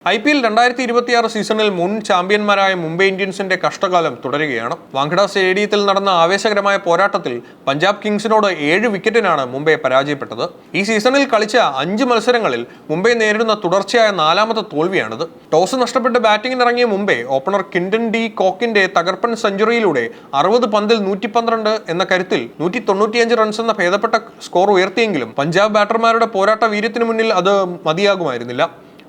IPL 2026 സീസണിൽ മുൻ ചാമ്പ്യന്മാരായ മുംബൈ ഇന്ത്യൻസിന്റെ കഷ്ടകാലം തുടരുകയാണ്. വാങ്കഡ സ്റ്റേഡിയത്തിൽ നടന്ന ആവേശകരമായ പോരാട്ടത്തിൽ പഞ്ചാബ് കിങ്സിനോട് 7 വിക്കറ്റിനാണ് മുംബൈ പരാജയപ്പെട്ടത്. ഈ സീസണിൽ കളിച്ച 5 മത്സരങ്ങളിൽ മുംബൈ നേരിടുന്ന തുടർച്ചയായ 4ാമത്തെ തോൽവിയാണിത്. ടോസ് നഷ്ടപ്പെട്ട് ബാറ്റിംഗിനിറങ്ങിയ മുംബൈ ഓപ്പണർ കിൻഡൻ ഡി കോക്കിന്റെ തകർപ്പൻ സെഞ്ചുറിയിലൂടെ 60 പന്തിൽ 112 എന്ന കരുത്തിൽ 195 റൺസ് എന്ന ഭേദപ്പെട്ട സ്കോർ ഉയർത്തിയെങ്കിലും പഞ്ചാബ് ബാറ്റർമാരുടെ പോരാട്ട വീര്യത്തിനു മുന്നിൽ അത് മതിയാകുമായിരുന്നില്ല.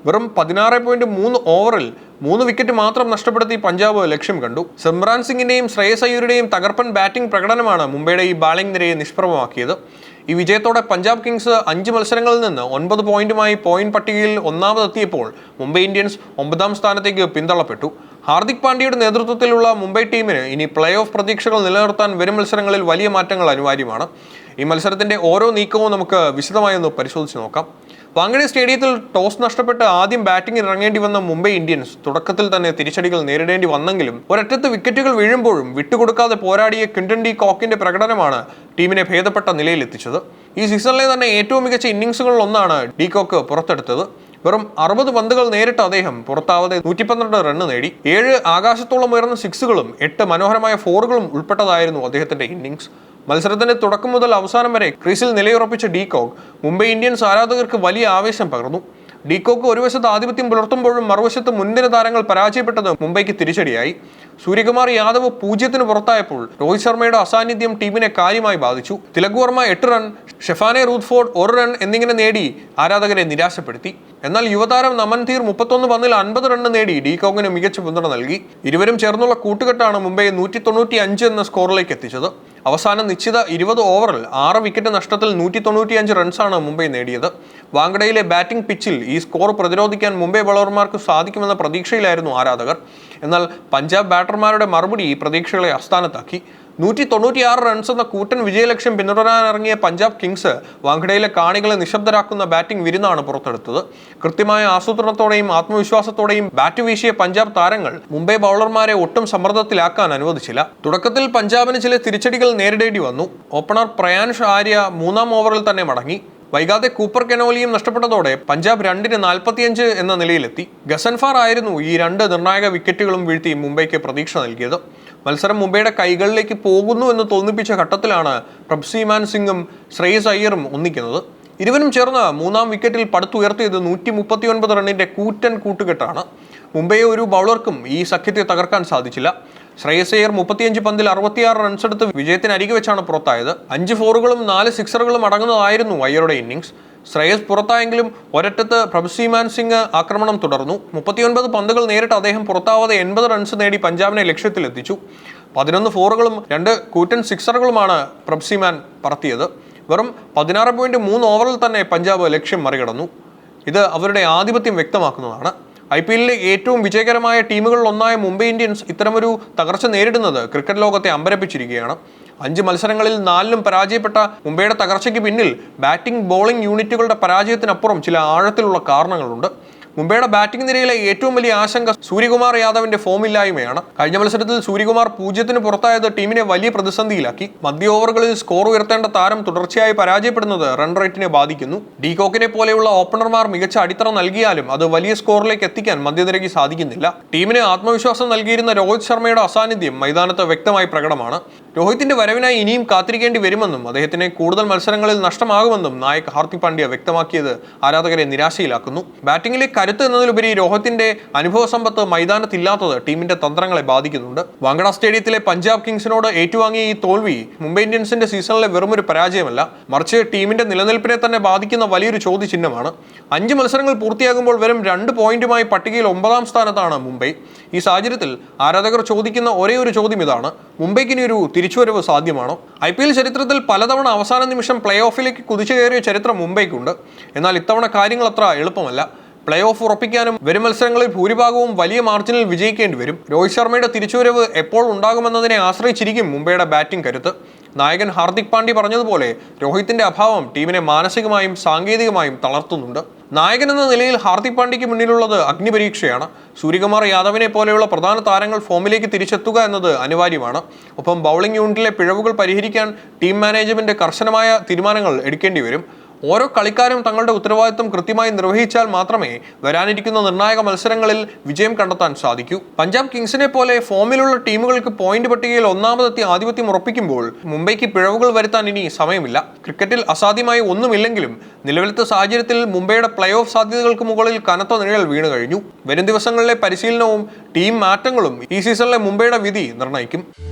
വെറും 16.3 ഓവറിൽ 3 വിക്കറ്റ് മാത്രം നഷ്ടപ്പെടുത്തി പഞ്ചാബ് ലക്ഷ്യം കണ്ടു. സിമ്രാൻ സിംഗിന്റെയും ശ്രേയസ് അയ്യരുടെയും തകർപ്പൻ ബാറ്റിംഗ് പ്രകടനമാണ് മുംബൈയുടെ ഈ ബാളിംഗ് നിരയെ നിഷ്പ്രഭമാക്കിയത്. ഈ വിജയത്തോടെ പഞ്ചാബ് കിങ്സ് 5 മത്സരങ്ങളിൽ നിന്ന് 9 പോയിന്റുമായി പോയിന്റ് പട്ടികയിൽ ഒന്നാമതെത്തിയപ്പോൾ മുംബൈ ഇന്ത്യൻസ് 9ാം സ്ഥാനത്തേക്ക് പിന്തള്ളപ്പെട്ടു. ഹാർദിക് പാണ്ഡ്യയുടെ നേതൃത്വത്തിലുള്ള മുംബൈ ടീമിന് ഇനി പ്ലേ ഓഫ് പ്രതീക്ഷകൾ നിലനിർത്താൻ വരും മത്സരങ്ങളിൽ വലിയ മാറ്റങ്ങൾ അനിവാര്യമാണ്. ഈ മത്സരത്തിന്റെ ഓരോ നീക്കവും നമുക്ക് വിശദമായി ഒന്ന് പരിശോധിച്ച് നോക്കാം. വാങ്കഡ സ്റ്റേഡിയത്തിൽ ടോസ് നഷ്ടപ്പെട്ട് ആദ്യം ബാറ്റിംഗിന് ഇറങ്ങേണ്ടി വന്ന മുംബൈ ഇന്ത്യൻസ് തുടക്കത്തിൽ തന്നെ തിരിച്ചടികൾ നേരിടേണ്ടി വന്നെങ്കിലും ഒരറ്റത്ത് വിക്കറ്റുകൾ വീഴുമ്പോഴും വിട്ടുകൊടുക്കാതെ പോരാടിയ കിൻഡൻ ഡി കോക്കിന്റെ പ്രകടനമാണ് ടീമിനെ ഭേദപ്പെട്ട നിലയിലെത്തിച്ചത്. ഈ സീസണിലെ തന്നെ ഏറ്റവും മികച്ച ഇന്നിംഗ്സുകളിൽ ഒന്നാണ് ഡി കോക്ക് പുറത്തെടുത്തത്. വെറും 60 പന്തുകൾ നേരിട്ട് അദ്ദേഹം പുറത്താവാതെ 112 റണ്ണ് നേടി. 7 ആകാശത്തോളം ഉയർന്ന സിക്സുകളും 8 മനോഹരമായ ഫോറുകളും ഉൾപ്പെട്ടതായിരുന്നു അദ്ദേഹത്തിന്റെ ഇന്നിംഗ്സ്. മത്സരത്തിന്റെ തുടക്കം മുതൽ അവസാനം വരെ ക്രീസിൽ നിലയുറപ്പിച്ച ഡി കോക്ക് മുംബൈ ഇന്ത്യൻസ് ആരാധകർക്ക് വലിയ ആവേശം പകർന്നു. ഡി കോക്ക് ഒരു വശത്ത് ആധിപത്യം പുലർത്തുമ്പോഴും മറുവശത്ത് മുൻനിര താരങ്ങൾ പരാജയപ്പെട്ടത് മുംബൈക്ക് തിരിച്ചടിയായി. സൂര്യകുമാർ യാദവ് 0-ന് പുറത്തായപ്പോൾ രോഹിത് ശർമ്മയുടെ അസാന്നിധ്യം ടീമിനെ കാര്യമായി ബാധിച്ചു. തിലക് വർമ്മ 8 റൺ, ഷെഫാനെ റൂത്ത്ഫോർഡ് 1 റൺ എന്നിങ്ങനെ നേടി ആരാധകരെ നിരാശപ്പെടുത്തി. എന്നാൽ യുവതാരം നമൻതീർ 31 പന്തിൽ 50 റണ്ണ് നേടി ഡി കോക്കിന് മികച്ച പിന്തുണ നൽകി. ഇരുവരും ചേർന്നുള്ള കൂട്ടുകെട്ടാണ് മുംബൈയെ 195 എന്ന സ്കോറിലേക്ക് എത്തിച്ചത്. അവസാനം നിശ്ചിത 20 ഓവറിൽ 6 വിക്കറ്റ് നഷ്ടത്തിൽ 195 റൺസാണ് മുംബൈ നേടിയത്. വാങ്കഡയിലെ ബാറ്റിംഗ് പിച്ചിൽ ഈ സ്കോർ പ്രതിരോധിക്കാൻ മുംബൈ ബൗളർമാർക്ക് സാധിക്കുമെന്ന പ്രതീക്ഷയിലായിരുന്നു ആരാധകർ. എന്നാൽ പഞ്ചാബ് ബാറ്റർമാരുടെ മറുപടി ഈ പ്രതീക്ഷകളെ അസ്ഥാനത്താക്കി. 196 റൺസ് എന്ന കൂറ്റൻ വിജയലക്ഷ്യം പിന്തുടരാനിറങ്ങിയ പഞ്ചാബ് കിങ്സ് വാങ്കഡയിലെ കാണികളെ നിശബ്ദരാക്കുന്ന ബാറ്റിംഗ് വിരുന്നാണ് പുറത്തെടുത്തത്. കൃത്യമായ ആസൂത്രണത്തോടെയും ആത്മവിശ്വാസത്തോടെയും ബാറ്റ് വീശിയ പഞ്ചാബ് താരങ്ങൾ മുംബൈ ബൗളർമാരെ ഒട്ടും സമ്മർദ്ദത്തിലാക്കാൻ അനുവദിച്ചില്ല. തുടക്കത്തിൽ പഞ്ചാബിന് ചില തിരിച്ചടികൾ നേരിടേണ്ടി വന്നു. ഓപ്പണർ പ്രയാൻഷ് ആര്യ 3ാം ഓവറിൽ തന്നെ മടങ്ങി. വൈകാതെ കൂപ്പർ കെനോലിയും നഷ്ടപ്പെട്ടതോടെ പഞ്ചാബ് 2-ന് 45 എന്ന നിലയിലെത്തി. ഗസൻഫാർ ആയിരുന്നു ഈ 2 നിർണായക വിക്കറ്റുകളും വീഴ്ത്തി മുംബൈക്ക് പ്രതീക്ഷ നൽകിയത്. മത്സരം മുംബൈയുടെ കൈകളിലേക്ക് പോകുന്നു എന്ന് തോന്നിപ്പിച്ച ഘട്ടത്തിലാണ് പ്രഭ്സിമാൻ സിംഗും ശ്രേയസ് അയ്യറും ഒന്നിക്കുന്നത്. ഇരുവരും ചേർന്ന് 3ാം വിക്കറ്റിൽ പടുത്തുയർത്തിയത് 139 റണ്ണിന്റെ കൂറ്റൻ കൂട്ടുകെട്ടാണ്. മുംബൈയെ ഒരു ബൗളർക്കും ഈ സഖ്യത്തെ തകർക്കാൻ സാധിച്ചില്ല. ശ്രേയസ് അയ്യർ 35 പന്തിൽ 66 റൺസ് എടുത്ത് വിജയത്തിന് അരികെ വെച്ചാണ് പുറത്തായത്. 5 ഫോറുകളും 4 സിക്സറുകളും അടങ്ങുന്നതായിരുന്നു അയ്യരുടെ ഇന്നിംഗ്സ്. ശ്രേയസ് പുറത്തായെങ്കിലും ഒരറ്റത്ത് പ്രഭ്സിമാൻ സിംഗ് ആക്രമണം തുടർന്നു. 39 പന്തുകൾ നേരിട്ട് അദ്ദേഹം പുറത്താവാതെ 80 റൺസ് നേടി പഞ്ചാബിനെ ലക്ഷ്യത്തിലെത്തിച്ചു. 11 ഫോറുകളും 2 കൂറ്റൻ സിക്സറുകളുമാണ് പ്രഭ്സിമാൻ പറത്തിയത്. വെറും 16.3 ഓവറിൽ തന്നെ പഞ്ചാബ് ലക്ഷ്യം മറികടന്നു. ഇത് അവരുടെ ആധിപത്യം വ്യക്തമാക്കുന്നതാണ്. IPLലെ ഏറ്റവും വിജയകരമായ ടീമുകളിൽ ഒന്നായ മുംബൈ ഇന്ത്യൻസ് ഇത്തരമൊരു തകർച്ച നേരിടുന്നത് ക്രിക്കറ്റ് ലോകത്തെ അമ്പരപ്പിച്ചിരിക്കുകയാണ്. 5 മത്സരങ്ങളിൽ 4ലും പരാജയപ്പെട്ട മുംബൈയുടെ തകർച്ചയ്ക്ക് പിന്നിൽ ബാറ്റിംഗ് ബോളിംഗ് യൂണിറ്റുകളുടെ പരാജയത്തിനപ്പുറം ചില ആഴത്തിലുള്ള കാരണങ്ങളുണ്ട്. മുംബൈയുടെ ബാറ്റിംഗ് നിരയിലെ ഏറ്റവും വലിയ ആശങ്ക സൂര്യകുമാർ യാദവിന്റെ ഫോമില്ലായ്മയാണ്. കഴിഞ്ഞ മത്സരത്തിൽ സൂര്യകുമാർ 0-ന് പുറത്തായത് ടീമിനെ വലിയ പ്രതിസന്ധിയിലാക്കി. മധ്യ ഓവറുകളിൽ സ്കോർ ഉയർത്തേണ്ട താരം തുടർച്ചയായി പരാജയപ്പെടുന്നത് റൺ റേറ്റിനെ ബാധിക്കുന്നു. ഡി കോക്കിനെ പോലെയുള്ള ഓപ്പണർമാർ മികച്ച അടിത്തറ നൽകിയാലും അത് വലിയ സ്കോറിലേക്ക് എത്തിക്കാൻ മധ്യനിരയ്ക്ക് സാധിക്കുന്നില്ല. ടീമിന് ആത്മവിശ്വാസം നൽകിയിരുന്ന രോഹിത് ശർമ്മയുടെ അസാന്നിധ്യം മൈതാനത്ത് വ്യക്തമായി പ്രകടമാണ്. രോഹിത്തിന്റെ വരവിനായി ഇനിയും കാത്തിരിക്കേണ്ടി വരുമെന്നും അദ്ദേഹത്തിന് കൂടുതൽ മത്സരങ്ങളിൽ നഷ്ടമാകുമെന്നും നായക് ഹാർദിക് പാണ്ഡ്യ വ്യക്തമാക്കിയത് ആരാധകരെ നിരാശയിലാക്കുന്നു. ബാറ്റിംഗിലെ കരുത്ത് എന്നതിലുപരി രോഹിത്തിന്റെ അനുഭവ സമ്പത്ത് മൈതാനത്തില്ലാത്തത് ടീമിന്റെ തന്ത്രങ്ങളെ ബാധിക്കുന്നുണ്ട്. വാങ്കഡ സ്റ്റേഡിയത്തിലെ പഞ്ചാബ് കിങ്സിനോട് ഏറ്റുവാങ്ങിയ ഈ തോൽവി മുംബൈ ഇന്ത്യൻസിന്റെ സീസണിലെ വെറുമൊരു പരാജയമല്ല, മറിച്ച് ടീമിന്റെ നിലനിൽപ്പിനെ തന്നെ ബാധിക്കുന്ന വലിയൊരു ചോദ്യചിഹ്നമാണ്. 5 മത്സരങ്ങൾ പൂർത്തിയാകുമ്പോൾ വെറും 2 പോയിന്റുമായി പട്ടികയിൽ 9ാം സ്ഥാനത്താണ് മുംബൈ. ഈ സാഹചര്യത്തിൽ ആരാധകർ ചോദിക്കുന്ന ഒരേ ഒരു ചോദ്യം ഇതാണ്: മുംബൈക്ക് ഇനി ഒരു തിരിച്ചുവരവ് സാധ്യമാണോ? IPL ചരിത്രത്തിൽ പലതവണ അവസാന നിമിഷം പ്ലേ ഓഫിലേക്ക് കുതിച്ചു കയറിയ ചരിത്രം മുംബൈക്കുണ്ട്. എന്നാൽ ഇത്തവണ കാര്യങ്ങൾ അത്ര എളുപ്പമല്ല. പ്ലേ ഓഫ് ഉറപ്പിക്കാനും വരും മത്സരങ്ങളിൽ ഭൂരിഭാഗവും വലിയ മാർജിനിൽ വിജയിക്കേണ്ടി വരും. രോഹിത് ശർമ്മയുടെ തിരിച്ചുവരവ് എപ്പോൾ ഉണ്ടാകുമെന്നതിനെ ആശ്രയിച്ചിരിക്കും മുംബൈയുടെ ബാറ്റിംഗ് കരുത്ത്. നായകൻ ഹാർദിക് പാണ്ഡ്യ പറഞ്ഞതുപോലെ രോഹിത്തിന്റെ അഭാവം ടീമിനെ മാനസികമായും സാങ്കേതികമായും തളർത്തുന്നുണ്ട്. നായകൻ എന്ന നിലയിൽ ഹാർദിക് പാണ്ഡ്യയ്ക്ക് മുന്നിലുള്ളത് അഗ്നിപരീക്ഷയാണ്. സൂര്യകുമാർ യാദവിനെ പോലെയുള്ള പ്രധാന താരങ്ങൾ ഫോമിലേക്ക് തിരിച്ചെത്തുക എന്നത് അനിവാര്യമാണ്. ഒപ്പം ബൗളിംഗ് യൂണിറ്റിലെ പിഴവുകൾ പരിഹരിക്കാൻ ടീം മാനേജ്മെന്റ് കർശനമായ തീരുമാനങ്ങൾ എടുക്കേണ്ടി വരും. ഓരോ കളിക്കാരും തങ്ങളുടെ ഉത്തരവാദിത്വം കൃത്യമായി നിർവഹിച്ചാൽ മാത്രമേ വരാനിരിക്കുന്ന നിർണായക മത്സരങ്ങളിൽ വിജയം കണ്ടെത്താൻ സാധിക്കൂ. പഞ്ചാബ് കിങ്സിനെ പോലെ ഫോമിലുള്ള ടീമുകൾക്ക് പോയിന്റ് പട്ടികയിൽ ഒന്നാമതെത്തി ആധിപത്യം ഉറപ്പിക്കുമ്പോൾ മുംബൈക്ക് പിഴവുകൾ വരുത്താൻ ഇനി സമയമില്ല. ക്രിക്കറ്റിൽ അസാധ്യമായി ഒന്നുമില്ലെങ്കിലും നിലവിലത്തെ സാഹചര്യത്തിൽ മുംബൈയുടെ പ്ലേ ഓഫ് സാധ്യതകൾക്ക് മുകളിൽ കനത്ത നിഴൽ വീണു കഴിഞ്ഞു. വരും ദിവസങ്ങളിലെ പരിശീലനവും ടീം മാറ്റങ്ങളും ഈ സീസണിലെ മുംബൈയുടെ വിധി നിർണ്ണയിക്കും.